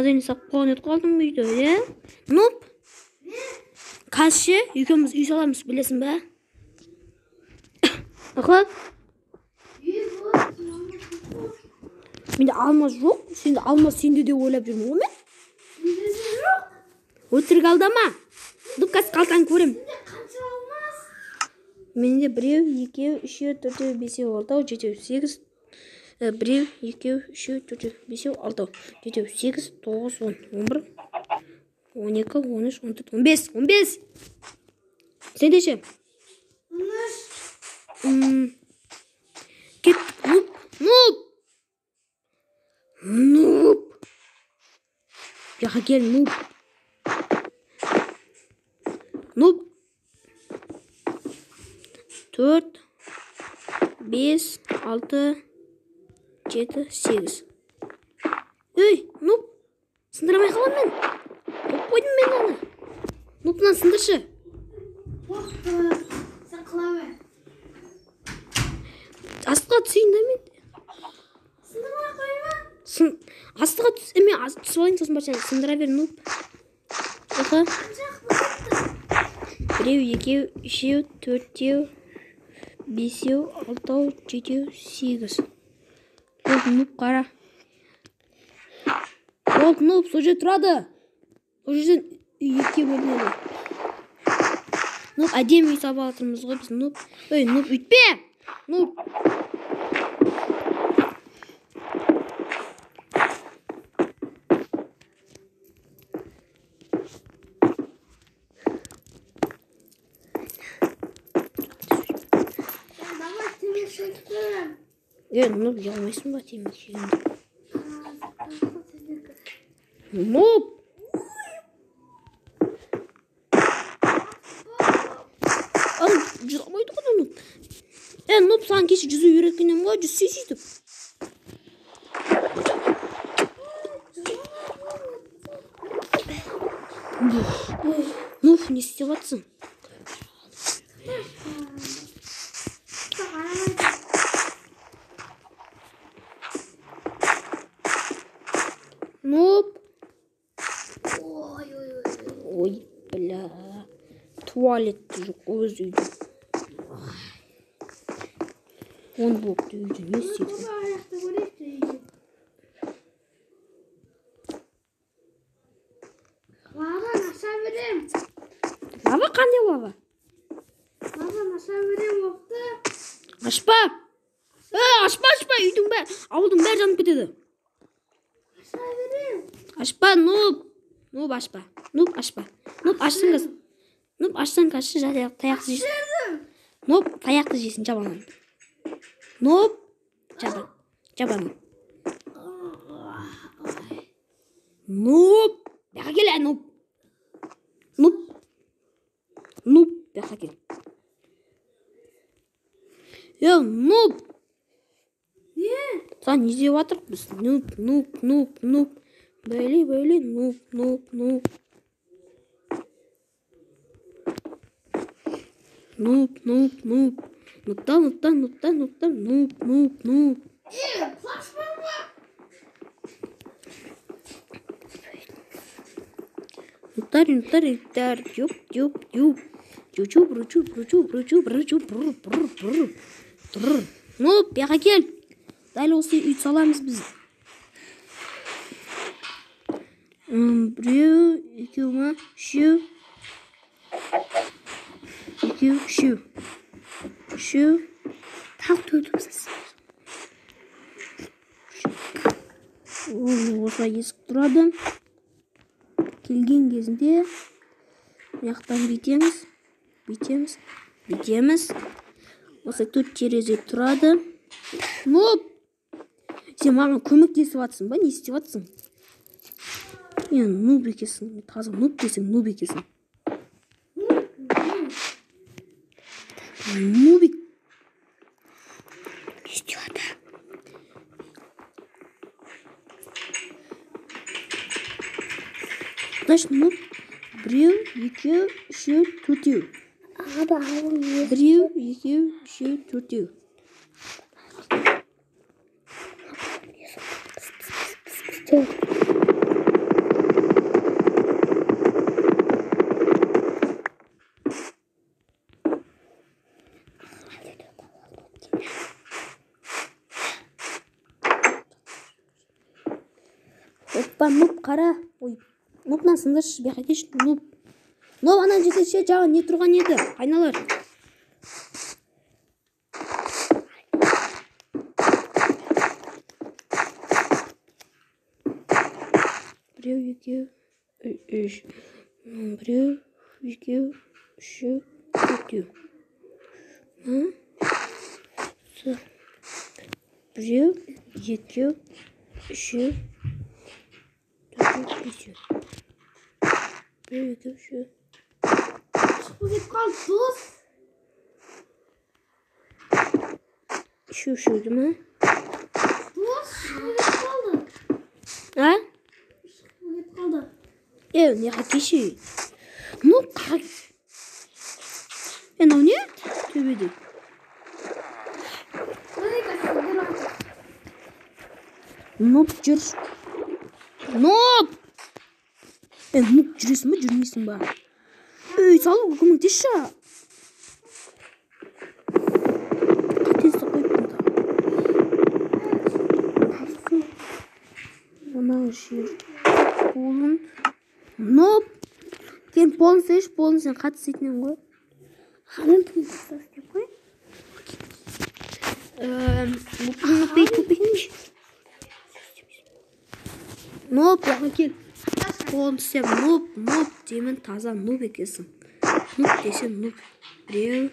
Азыр сап койгон калдым үйдө, Нуп. Кашчы, экөөбүз үй саламыз, билесиңби? Аха? Менде алмаз жок. Сенде алмаз сенде деп ойлоп жүрмүн го мен. Өтірік алдама. Дукас қалтаны көрем. Менде 1, 2, 3, 4, 5, 6, 7, 8. 1, 2, 3, 4, 5, 6, 7, 8, 9, 10, 11, 12, 13, 14, 15, 15. Сендеше? 13. Кет, Нуп. Яха кел, Нуп. 4, 5, 6, 7, 8. Ey, Нуп. Сындырамай қалам мен. Қойдым мен аны. Нупнан сындыршы. Sen kılama. Астыға түсейін да мен. Sındırmaya koyma. Астыға түс. Түсіп алайын сосын баршаны. Сындыра бер, Нуп. Аха. 1, 2, 3, 4, 5, 6, 7, 8. Нуп қара. Нуп, сол жерде тұрады. Сол жерден екіге бөлінеді. Нуп, әдемі үй салып жатырмыз ғой біз, Нуп. Ой, Нуп, үйтпе! Нуп. Нуп, ұялмайсың ба темекі шегенде? Нуп! Жүзамайды ғой, Нуп. Нуп, саған кеше жүзу үйреткенем ғой, жүзсе сөйтіп. Нуп, не істеп жатсың? Нуп. Ой, бля. Туалетті жоқ өз үйде. Он болыпты үйде, не істейді? Baba nasıl vereyim? Баба қандай баба? Baba nasıl vereyim yoktu? Ашпа! Ашпа! Үйдің бәрі, ауылдың бәрі жанып кетеді. Nasıl vereyim? Ашпа, Нуп! Нуп, ашпа. Нуп, ашпа. Нуп, ашсың кыз. Нуп, ашсаң кашшы, таяқты жейсің. Нуп, таяқты жейсің, жабанын. Нуп, жабанын. Нуп, бәқа кел, Нуп. Нуп, бәқа кел. Нуп. Ne? Сан не деп жатырық біз? Нуп. Бәйле, Нуп. Нуп. Нуптан, Нуп. Saçma mı? Нуптар. Юп. Нуп, бяқа кел. Дәл осы үй саламыз біз. 1, 2, 3. 2, 3. Тағы төтімсіз. Осылай есік тұрады. Келген кезінде маяқтан бүйтеміз. Осылай 4 терезе тұрады. Нуп! Сен маған көмектесіп жатсың ба? Не істеп жатсың? Нуп екесің. Таза Нуп десең, Нуп екесің. Нубик. Не істеп жатыр? Значит, Нуп. 1, 2, 3, 4. 1, 2, 3, 4. Оппа, нуп, қара. Ой, нупнан сындыршы, бияқа келші, нуп. Нуп, анан жетеше, жағы не тұрған еді, айналар. Біреу, екеу, үш. Біреу, екеу, үшеу, төртеу. Біреу, екеу, үшеу, төртеу, бесеу. Біреу, екеу, үшеу. Шығып кетіп қалды, дос. Үшеу-үшеуді ма? Дос, шығып кетіп қалды. А? Шығып кетіп қалды. Неға кеші. Ну, қақ. Ау не? Төбеде. Нуп жүр. Нуп! Нуп жүресің ба, жүрмейсің ба? Салу көмектесші. Қатесі қойыптың да. Ona жер. Полын. Нуп! Кен полын сөйш, полын сен қатты сетінен қой. Қанын тұңғыстас деп қой. Нуп. Нуп, яға кел. Полын түсем, нуп, демін таза нуп екесің. Нуп десем, нуп. Біреу.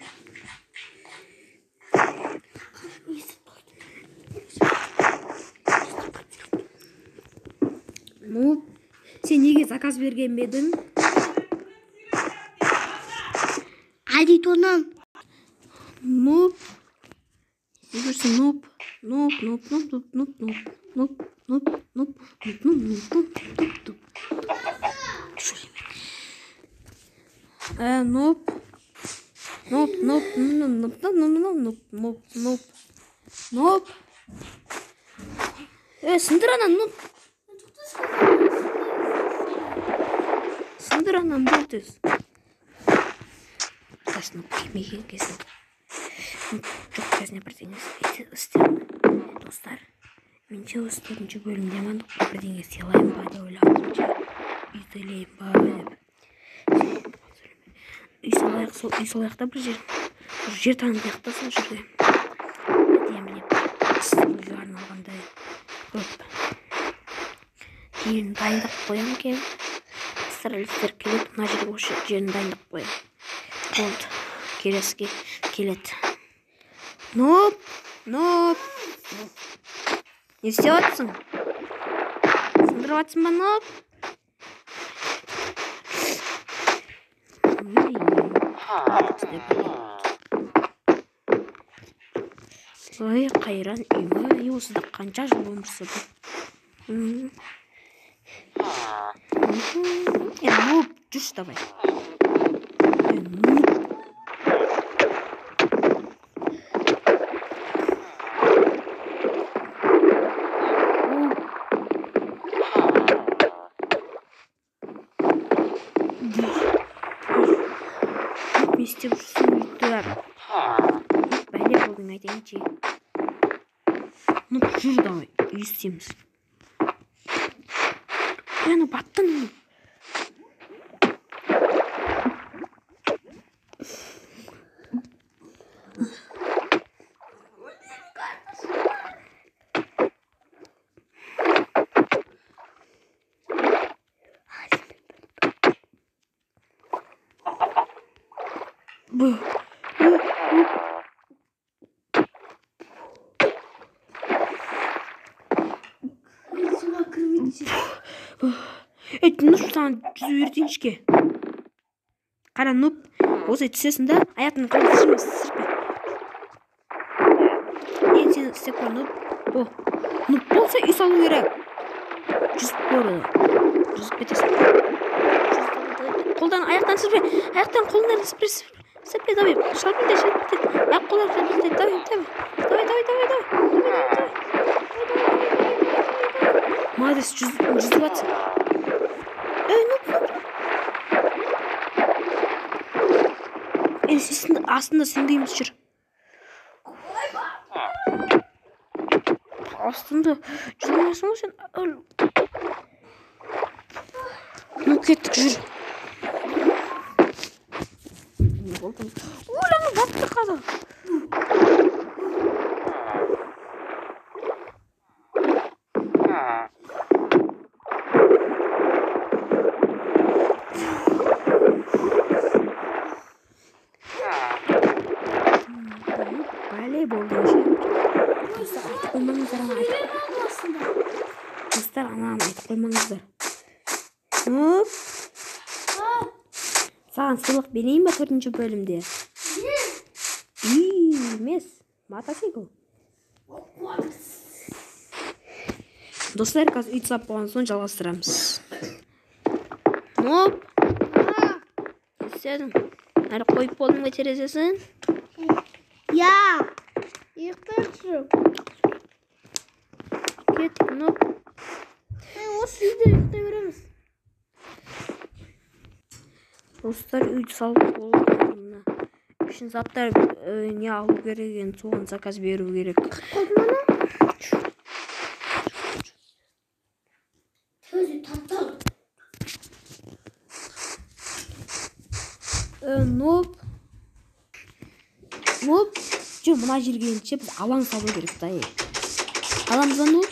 Нуп. Сен неге заказ берген бедің? Адитонам. Нуп. Жүрсің, нуп. Нуп. Сындыр анан, нуп. Сындыр анан, бұлтыз. Қасыны кемеге кесін. Жоқ кезіне бірдеңе істеймін. Достар, мен же осы 4-ші бөлімдемін. Бірдеңе сыйлайын ба деп ойлағым. Үй төлейін ба деп. Үй салайықта бір жер танытайықта сол жерде. Әдемі үйге арналғандай көп. Кейін дайындап қоям кен. Сырылыстар келеді, мына жерге осы жерін дайындап қоям. Болды, келесіге келеді. Нуп. Не істеп атсың? Сындырып атсың ба, нуп? Ой, қайран үйме, осыда қанша жыл өмір сүрді. Нуп, жүрші давай. Нуп. Не істеп жүрсің үйттер? Бәле болдың айтайыншы. Нұп, жүр давай, үй істейміз. Аны баттың. Нұп, саған жүзу үйретейінші. Қара, нұп, осылай түсесің да, аяқтың қалды сірпе. Сен істеп бар, нұп. Нұп болса үй салу керек. Жүзіп көрді. Жүзіп кетесің. Қолдан, аяқтан сірпе. Аяқтан қолынан сірпе, давай. Шалпылдай. Аяқ қолдан сірпе, давай. Молодец, жүзіп атсың. Нұп. Астында сендейміз жүр. Астында жүрмесің ғой сен. Kettik, jür. Ne oldu? Ulan battık adam. Voleybol demişim. Dostlar aytıp koymanızlar ama aytıp. Ne oldu aslında? Dostlar anam aytıp koymanızlar. Hop. Sağın sılık vereyim mi 4. bölümde? İyi емес. Мотоцикл. Dostlar қазір үй сап болған соң жалғастырамыз. Hop. Sen әрі қойып болдың ба терезесін? Ya. Yıktırsın. Кеттік, hop. Осы үйді yıktırırız. Dostlar үй салып болғанына. Үшін заттар не алу керек екен, соған заказ беру керек. Kodmanı. Sözü tatlı. Hop. Hop. Жоқ, мына жерге келгенше біз алаң салу керек та. Аламыз ба, Нуп?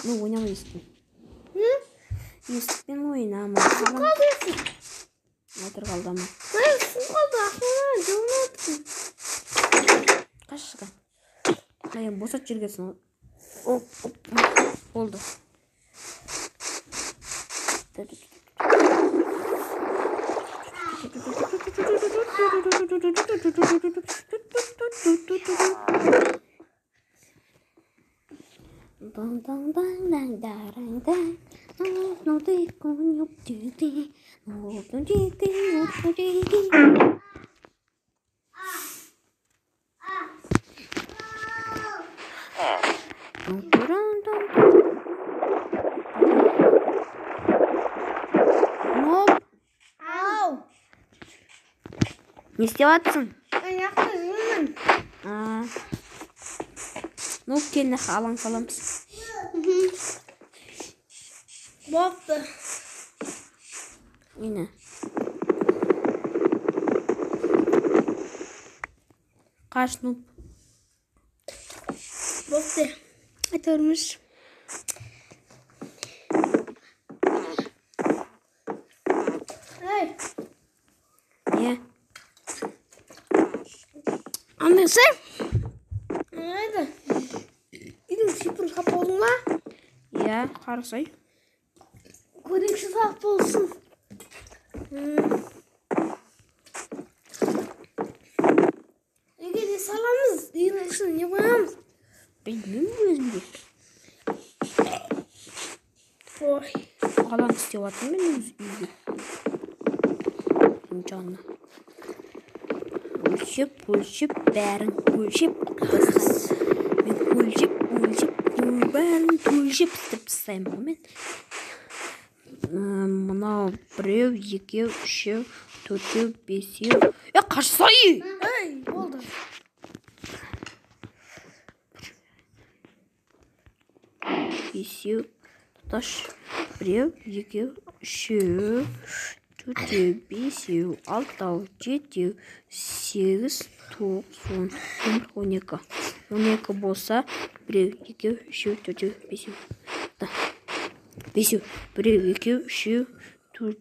Ну, ойнамайсың. Есікпен ойнама. Kalıyorsun. Отыр қалдама. Hayır, su kaldı aklıma. Canım attın. Қаш шыға. Босат жүргесін. Оп. Болды. Ау. Не істеватсың? Ayakta yürüyorum. Ну, келін алаң саламыз. Boptu. Yine. Kaç Nup? Boptu. Atılmış. Hey. Niye? Anlasın. Nerede? İlim sıfır kapalı mı? Ya, қарасай. Kodeksi saf olsun. Ege salamız. İyileşsin yapamız. Bilmiyorum özümde. Oy. Алаң істеватырмын мен өз үйге. Жанына. Өлшеп, бәрін өлшеп тастаймын. Мен өлшеп, бәрін өлшеп тастаймын ғой мен. Мынау 1, 2, 3, 4, 5. Қашсай! Ey, oldu. Бесеу, тұташ. 1, 2, 3, 4, 5, 6, 7, 8, 9, 10, 12 болса, 1, 2, 3, 4, 5. 5, 1, 2, 3, 4,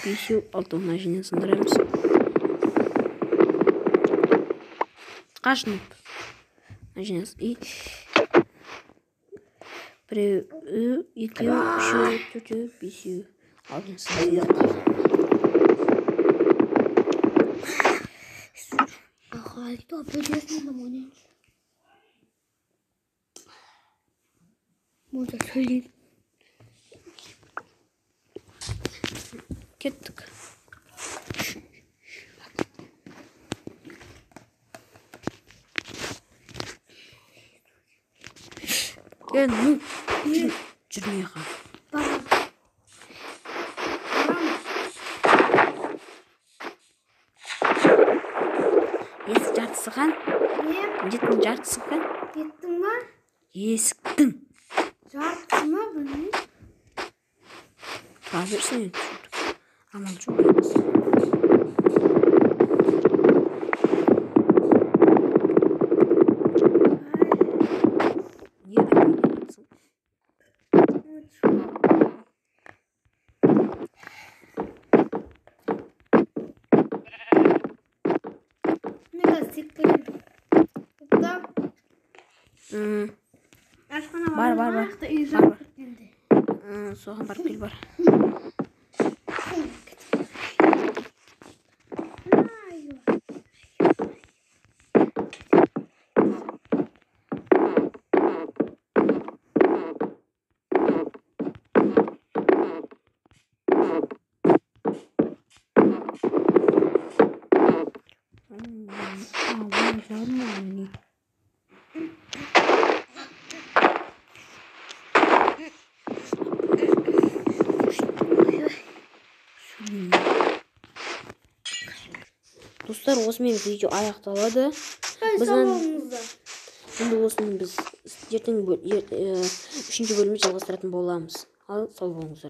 5, 6. Мына жерден сындырамыз. Қашынып. Мына жерден 1, 2, 3, 4, 5, 6 сындырдық. Harika, böceksin de bunu. Burada söyleyeyim. Кеттік. Ну, жүрмей ға. Есік жартысы қан? Ne? Міндеттің жартысы қан? Gittin mi? Есіктің. Жарты mı bunu? Bazırsın енді амал жоқ емес. Не білмейсің? Ne kadar siktirin. Burada aşkına Бар. Da izah Бар. şimdi. Соған барып кел бар. Достар, осымен видео аяқталады. Енді осыны біз ертең 3-ші бөлімді жалғастыратын боламыз. Ал сау болыңыздар.